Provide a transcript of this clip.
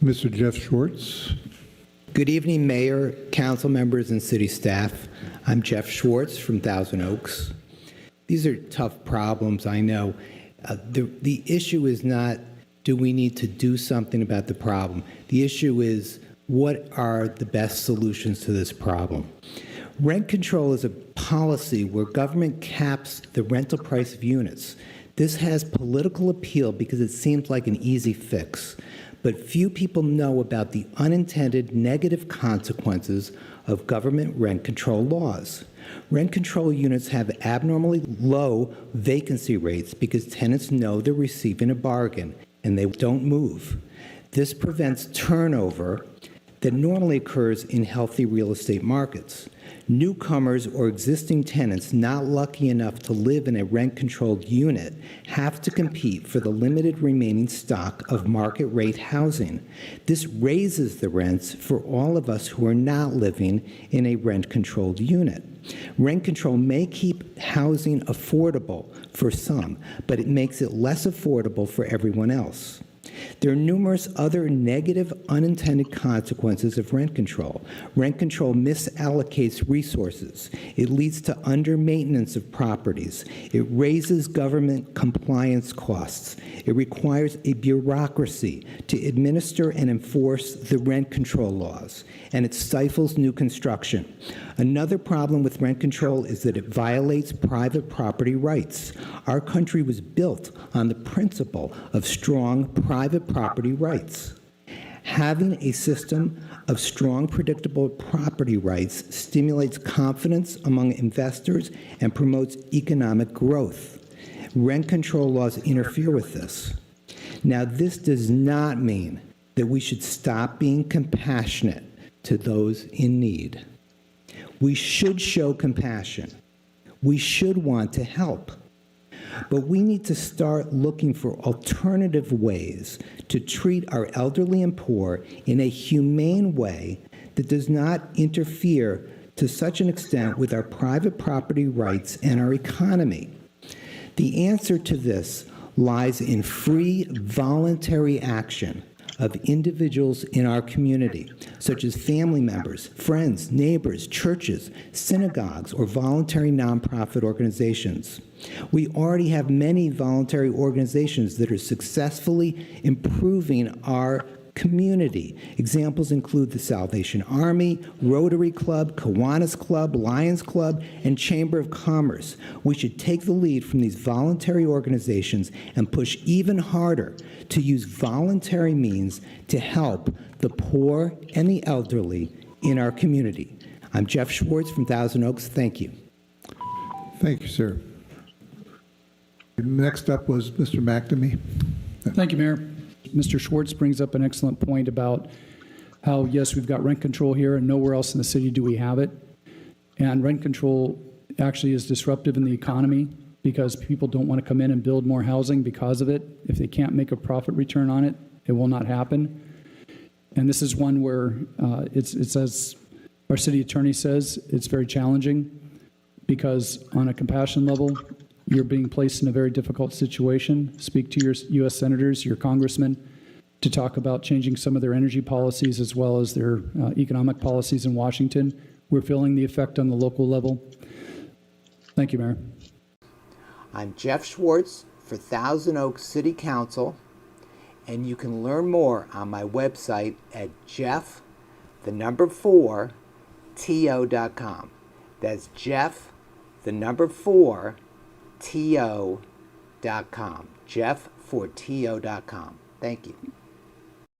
Mr. Jeff Schwartz. Good evening, Mayor, council members, and city staff. I'm Jeff Schwartz from Thousand Oaks. These are tough problems, I know. The issue is not, do we need to do something about the problem? The issue is, what are the best solutions to this problem? Rent control is a policy where government caps the rental price of units. This has political appeal because it seems like an easy fix, but few people know about the unintended negative consequences of government rent control laws. Rent control units have abnormally low vacancy rates because tenants know they're receiving a bargain and they don't move. This prevents turnover that normally occurs in healthy real estate markets. Newcomers or existing tenants not lucky enough to live in a rent-controlled unit have to compete for the limited remaining stock of market-rate housing. This raises the rents for all of us who are not living in a rent-controlled unit. Rent control may keep housing affordable for some, but it makes it less affordable for everyone else. There are numerous other negative unintended consequences of rent control. Rent control misallocates resources. It leads to under-maintenance of properties. It raises government compliance costs. It requires a bureaucracy to administer and enforce the rent control laws, and it stifles new construction. Another problem with rent control is that it violates private property rights. Our country was built on the principle of strong private property rights. Having a system of strong, predictable property rights stimulates confidence among investors and promotes economic growth. Rent control laws interfere with this. Now, this does not mean that we should stop being compassionate to those in need. We should show compassion. We should want to help. But we need to start looking for alternative ways to treat our elderly and poor in a humane way that does not interfere to such an extent with our private property rights and our economy. The answer to this lies in free, voluntary action of individuals in our community, such as family members, friends, neighbors, churches, synagogues, or voluntary nonprofit organizations. We already have many voluntary organizations that are successfully improving our community. Examples include the Salvation Army, Rotary Club, Kiwanis Club, Lions Club, and Chamber of Commerce. We should take the lead from these voluntary organizations and push even harder to use voluntary means to help the poor and the elderly in our community. I'm Jeff Schwartz from Thousand Oaks. Thank you. Thank you, sir. Next up was Mr. McNamee. Thank you, Mayor. Mr. Schwartz brings up an excellent point about how, yes, we've got rent control here and nowhere else in the city do we have it. And rent control actually is disruptive in the economy because people don't want to come in and build more housing because of it. If they can't make a profit return on it, it will not happen. And this is one where it's as our city attorney says, it's very challenging because on a compassion level, you're being placed in a very difficult situation. Speak to your U.S. senators, your congressmen, to talk about changing some of their energy policies as well as their economic policies in Washington. We're feeling the effect on the local level. Thank you, Mayor. I'm Jeff Schwartz for Thousand Oaks City Council, and you can learn more on my website at jeff4to.com. That's jeff4to.com. jeff4to.com. Thank you.